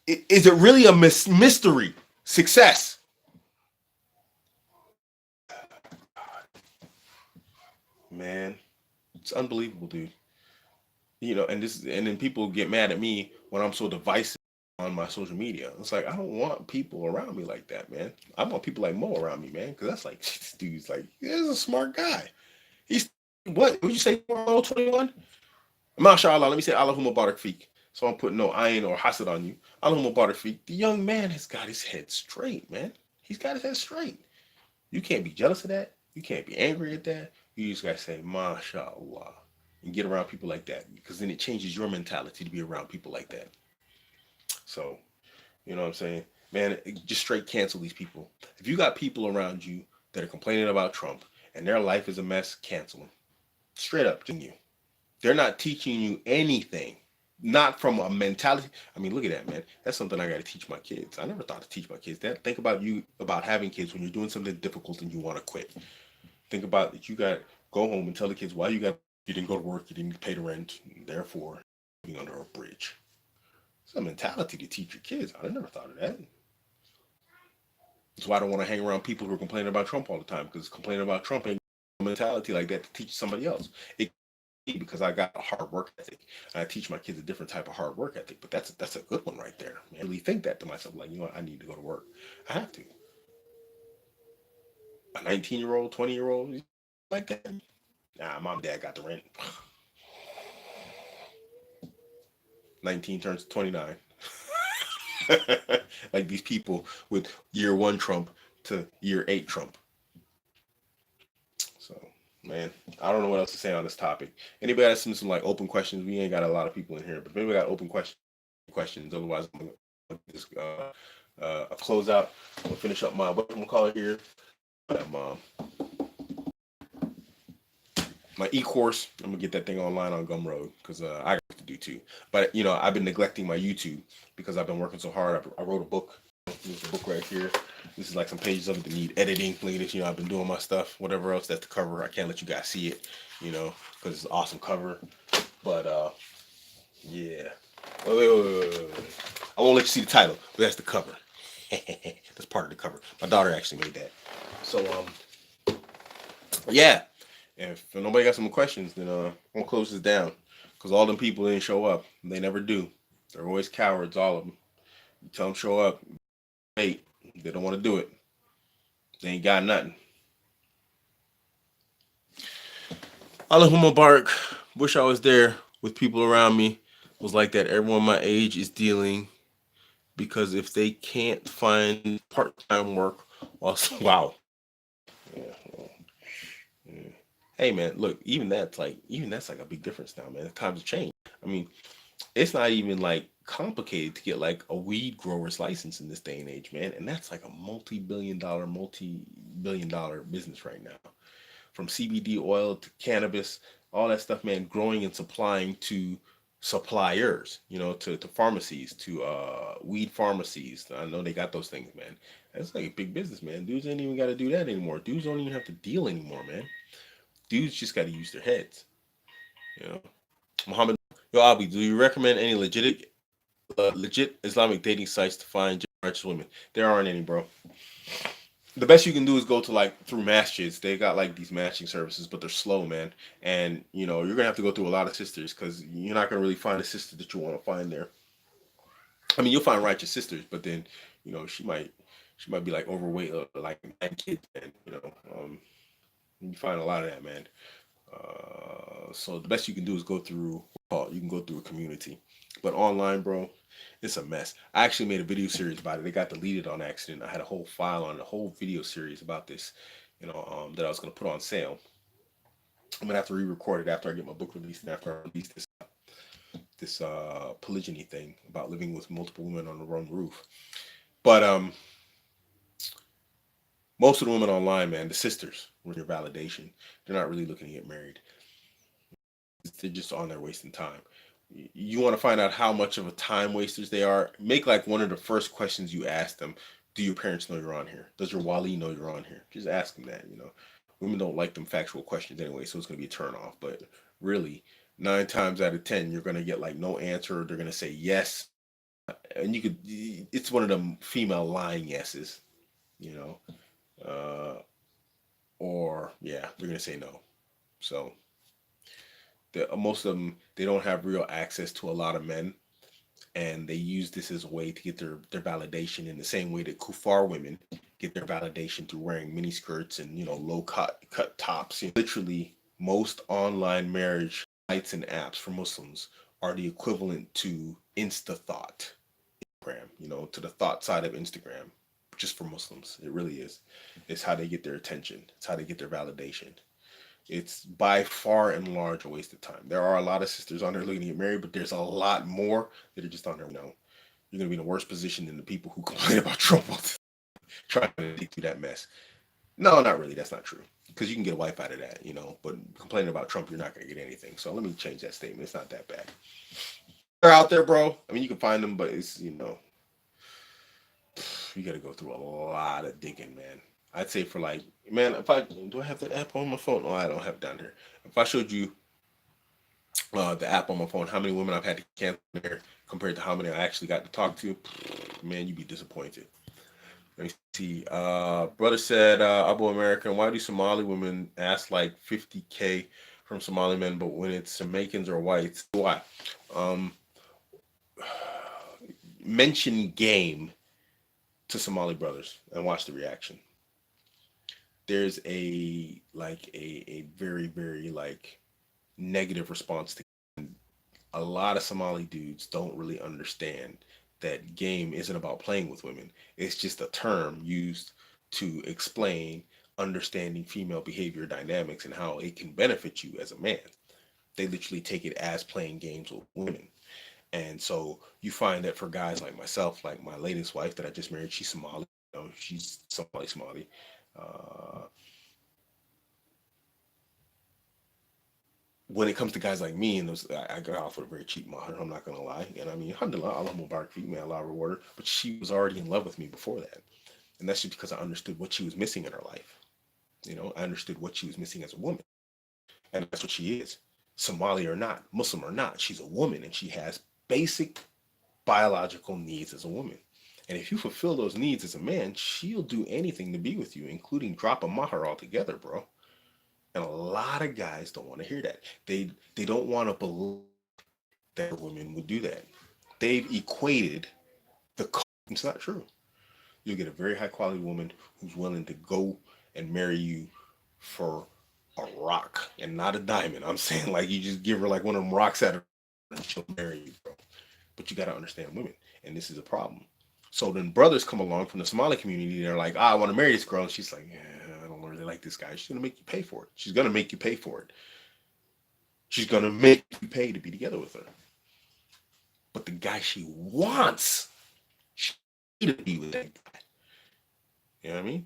is it really a mystery? Success. Man, it's unbelievable, dude. And then people get mad at me when I'm so divisive on my social media. It's like I don't want people around me like that, man. I want people like Mo around me, man, because that's like this dude's like he's a smart guy. He's what? Would you say 21? MashaAllah, let me say Allahumma barak feek. So I'm putting no ayin or hasad on you. Allahumma barak feek. The young man has got his head straight, man. He's got his head straight. You can't be jealous of that. You can't be angry at that. You just gotta say, MashaAllah. and get around people like that, because then it changes your mentality to be around people like that. So, you know what I'm saying? Man, just straight cancel these people. If you got people around you that are complaining about Trump and their life is a mess, cancel them. Straight up, you. They're not teaching you anything. Not from a mentality. I mean, look at that, man. That's something I got to teach my kids. I never thought to teach my kids that. Think about you, about having kids when you're doing something difficult and you want to quit. Think about that. You got to go home and tell the kids why you didn't go to work, you didn't pay the rent, therefore you're under a bridge. It's a mentality to teach your kids. I never thought of that. That's why I don't want to hang around people who are complaining about Trump all the time, because complaining about Trump ain't a mentality like that to teach somebody else. It because I got a hard work ethic. And I teach my kids a different type of hard work ethic, but that's a good one right there. Man. I really think that to myself, like, you know what, I need to go to work. I have to. A 19-year-old, 20-year-old, like that. Nah, mom and dad got the rent. 19 turns 29. Like these people with year one Trump to year eight Trump. So, man, I don't know what else to say on this topic. Anybody has some like open questions? We ain't got a lot of people in here, but maybe we got open questions. Otherwise, I'm gonna just a close out. I'm gonna finish up my what I'm gonna call it here. Um, my e-course. I'm gonna get that thing online on Gumroad because I got to do too. But you know, I've been neglecting my YouTube because I've been working so hard. I wrote a book. There's a book right here. This is like some pages of it that need editing. Look at this. You know, I've been doing my stuff. Whatever else, that's the cover. I can't let you guys see it. You know, because it's an awesome cover. But yeah. Wait. I won't let you see the title, but that's the cover. That's part of the cover. My daughter actually made that. So yeah. If nobody got some questions, then I'm gonna close this down. Cause all them people didn't show up. They never do. They're always cowards, all of them. You tell them show up, hey, they don't want to do it. They ain't got nothing. Allahumma Barak. Wish I was there with people around me. Was like that. Everyone my age is dealing because if they can't find part-time work, also wow. Yeah, well, yeah. Hey man, look, even that's like a big difference now, man. The times have changed. I mean, it's not even like complicated to get like a weed grower's license in this day and age, man. And that's like a multi-billion dollar business right now. From CBD oil to cannabis, all that stuff, man, growing and supplying to suppliers, you know, to pharmacies, to weed pharmacies. I know they got those things, man. That's like a big business, man. Dudes ain't even got to do that anymore. Dudes don't even have to deal anymore, man. Dudes just got to use their heads, you know. Muhammad, yo, Abi, do you recommend any legit Islamic dating sites to find righteous women? There aren't any, bro. The best you can do is go to like through masjids. They got like these matching services, but they're slow, man. And you know you're gonna have to go through a lot of sisters because you're not gonna really find a sister that you want to find there. I mean, you'll find righteous sisters, but then you know she might be like overweight, like 9 kids, man. You know, you find a lot of that, man. So the best you can do is go through. You can go through a community, but online, bro, it's a mess. I actually made a video series about it. It got deleted on accident. I had a whole file on a whole video series about this, you know, that I was gonna put on sale. I'm gonna have to re-record it after I get my book released and after I release this polygyny thing about living with multiple women on the one roof. But most of the women online, man, the sisters, with your validation, they're not really looking to get married. They're just on there wasting time. You want to find out how much of a time wasters they are, make like one of the first questions you ask them: do your parents know you're on here? Does your wali know you're on here? Just ask them that. You know, women don't like them factual questions anyway, so it's gonna be a turn off. But really, 9 times out of 10, you're gonna get like no answer. They're gonna say yes, and you could. It's one of them female lying yeses. You know, or yeah, they're gonna say no. So most of them, they don't have real access to a lot of men, and they use this as a way to get their validation in the same way that kuffar women get their validation through wearing mini skirts and low cut tops. Literally, most online marriage sites and apps for Muslims are the equivalent to InstaThought, Instagram. To the thought side of Instagram, just for Muslims. It really is. It's how they get their attention. It's how they get their validation. It's by far and large a waste of time. There are a lot of sisters on there looking to get married, but there's a lot more that are just on there. You're gonna be in a worse position than the people who complain about Trump all the trying to dig through that mess. No, not really. That's not true. Because you can get a wife out of that, But complaining about Trump, you're not going to get anything. So let me change that statement. It's not that bad. They're out there, bro. I mean, you can find them, but you got to go through a lot of digging, man. I'd say for like, man, if I do I have the app on my phone? Oh, I don't have it down here. If I showed you the app on my phone, how many women I've had to cancel there compared to how many I actually got to talk to, man, you'd be disappointed. Let me see. Brother said, Abuamerican, why do Somali women ask like 50K from Somali men, but when it's Jamaicans or whites, why? Um, mention game to Somali brothers and watch the reaction. There's a very, very like negative response to a lot of Somali dudes don't really understand that game isn't about playing with women. It's just a term used to explain understanding female behavior dynamics and how it can benefit you as a man. They literally take it as playing games with women. And so you find that for guys like myself, like my latest wife that I just married, she's Somali. She's Somali. Uh, when it comes to guys like me, and I got off with a very cheap mahar, I'm not gonna lie. And I mean, alhamdulillah, Allah Mubarak fi, may Allah reward her. But she was already in love with me before that. And that's just because I understood what she was missing in her life. I understood what she was missing as a woman. And that's what she is. Somali or not, Muslim or not, she's a woman and she has basic biological needs as a woman. And if you fulfill those needs as a man, she'll do anything to be with you, including drop a mahar altogether, bro. And a lot of guys don't want to hear that. They don't want to believe that women would do that. They've equated the cost. It's not true. You'll get a very high quality woman who's willing to go and marry you for a rock and not a diamond. I'm saying like you just give her like one of them rocks at her and she'll marry you, bro. But you got to understand women, and this is a problem. So then brothers come along from the Somali community. They're like, I want to marry this girl. And she's like, yeah, I don't really like this guy. She's going to make you pay for it. She's going to make you pay for it. She's going to make you pay to be together with her. But the guy she wants, she to be with that guy. You know what I mean?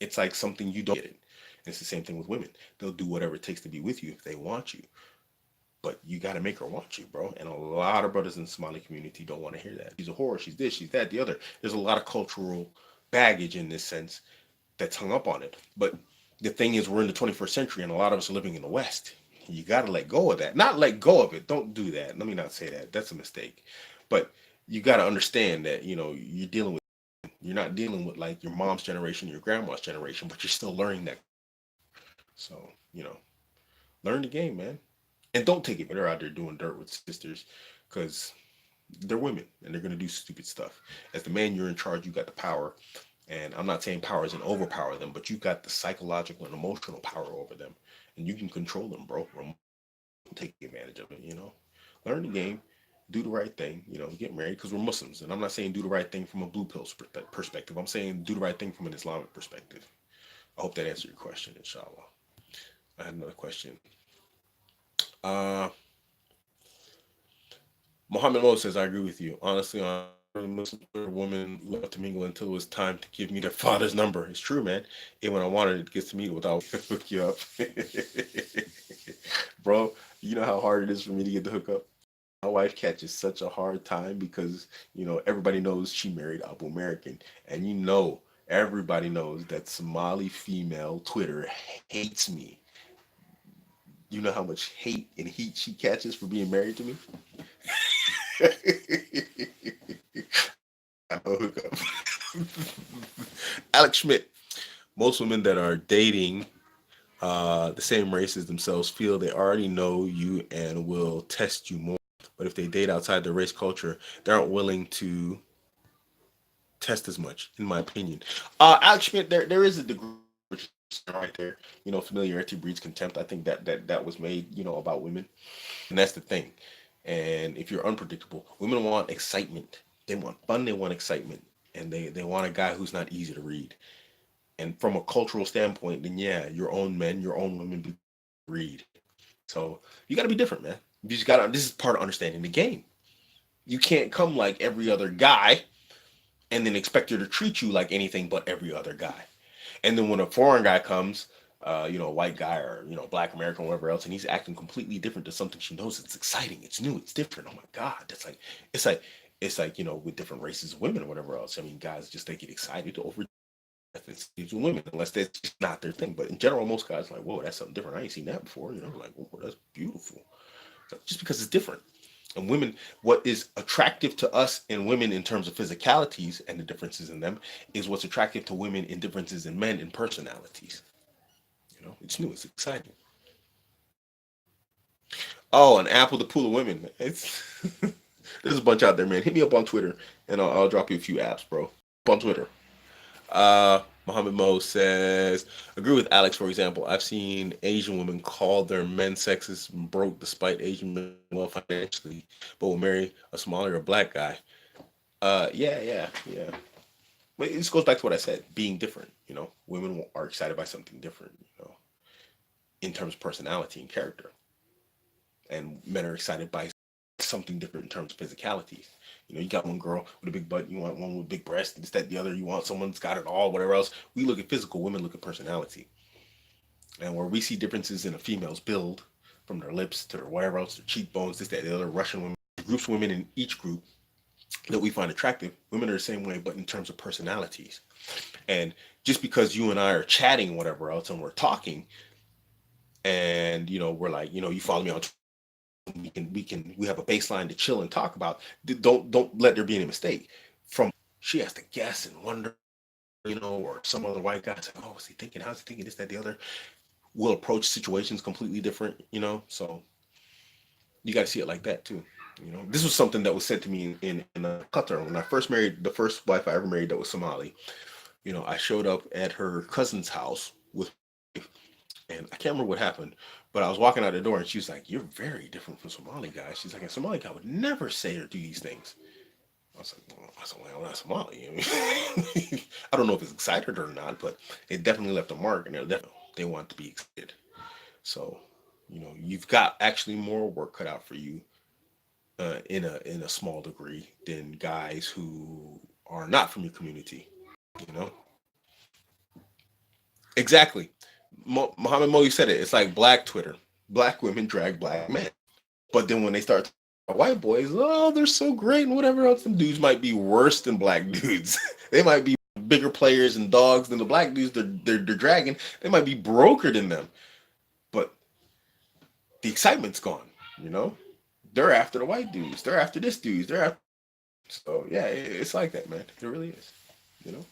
It's like something you don't get it. And it's the same thing with women. They'll do whatever it takes to be with you if they want you. But you got to make her want you, bro. And a lot of brothers in the Somali community don't want to hear that. She's a whore. She's this. She's that. The other. There's a lot of cultural baggage in this sense that's hung up on it. But the thing is, we're in the 21st century, and a lot of us are living in the West. You got to let go of that. Not let go of it. Don't do that. Let me not say that. That's a mistake. But you got to understand that you're not dealing with like your mom's generation, your grandma's generation, but you're still learning that. So learn the game, man. And don't take it. They're out there doing dirt with sisters because they're women and they're going to do stupid stuff. As the man, you're in charge. You got the power. And I'm not saying power is an overpower them, but you got the psychological and emotional power over them. And you can control them, bro. Take advantage of it. Learn the game. Do the right thing. Get married because we're Muslims. And I'm not saying do the right thing from a blue pill perspective. I'm saying do the right thing from an Islamic perspective. I hope that answered your question, inshallah. I had another question. Uh, Muhammad Mo says, I agree with you. Honestly, on Muslim women love to mingle until it was time to give me their father's number. It's true, man. And when I wanted it gets to meet without hook you up. Bro, you know how hard it is for me to get the hookup? My wife catches such a hard time because, everybody knows she married Abuamerican. And everybody knows that Somali female Twitter hates me. You know how much hate and heat she catches for being married to me? I will hook up. Alex Schmidt. Most women that are dating the same race as themselves feel they already know you and will test you more. But if they date outside their race culture, they aren't willing to test as much, in my opinion. Alex Schmidt, there is a degree right there. Familiarity breeds contempt. I think that was made, about women. And that's the thing. And if you're unpredictable, women want excitement. They want fun, they want excitement. And they want a guy who's not easy to read. And from a cultural standpoint, then yeah, your own men, your own women read. So you got to be different, man. You just got to. This is part of understanding the game. You can't come like every other guy and then expect her to treat you like anything but every other guy. And then when a foreign guy comes, white guy or black American or whatever else, and he's acting completely different to something she knows, it's exciting, it's new, it's different. Oh my God, it's like with different races of women or whatever else. I mean, guys just they get excited over ethnicities with women unless that's just not their thing. But in general, most guys are like, whoa, that's something different. I ain't seen that before. Like, whoa, that's beautiful. So just because it's different. And women, what is attractive to us in women in terms of physicalities and the differences in them is what's attractive to women in differences in men in personalities. It's new, it's exciting. Oh, an apple to pool of women. It's there's a bunch out there, man. Hit me up on Twitter, and I'll drop you a few apps, bro. On Twitter. Muhammad Mo says, agree with Alex, for example. I've seen Asian women call their men sexist and broke despite Asian men well financially, but will marry a smaller or black guy. Yeah. But this goes back to what I said, being different. Women are excited by something different, in terms of personality and character. And men are excited by something different in terms of physicalities. You got one girl with a big butt, you want one with big breasts, this, that, the other, you want someone that's got it all, whatever else. We look at physical, women look at personality. And where we see differences in a female's build, from their lips to their whatever else, their cheekbones, this, that, the other, Russian women, groups of women in each group that we find attractive, women are the same way, but in terms of personalities. And just because you and I are chatting, whatever else, and we're talking, and we're like, you follow me on Twitter, we have a baseline to chill and talk about. Don't let there be any mistake. From she has to guess and wonder, or some other white guy's like, oh, what's he thinking? How's he thinking? This, that, the other. We'll approach situations completely different, So you got to see it like that too. This was something that was said to me in Qatar when I first married. The first wife I ever married that was Somali. I showed up at her cousin's house with, and I can't remember what happened, but I was walking out the door and she was like, "You're very different from Somali guys." She's like, "A Somali guy would never say or do these things." I was like, "Well, I'm not Somali." I don't know if it's excited or not, but it definitely left a mark, and they want to be excited. So, you've got actually more work cut out for you in a small degree than guys who are not from your community. You know, exactly. Muhammad Modi said it. It's like black Twitter. Black women drag black men. But then when they start white boys, oh, they're so great and whatever else, them dudes might be worse than black dudes. They might be bigger players and dogs than the black dudes they're dragging. They might be broker than them. But the excitement's gone, you know? They're after the white dudes. They're after this dudes. They're after. So, yeah, it's like that, man. It really is, you know?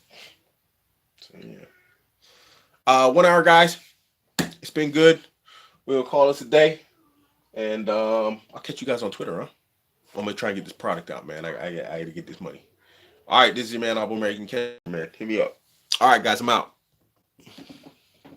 So, yeah. 1 hour, guys. It's been good. We'll call this a day. And I'll catch you guys on Twitter, huh? I'm gonna try and get this product out, man. I gotta get this money. All right, this is your man, Abuamerican. Man, hit me up. All right, guys, I'm out.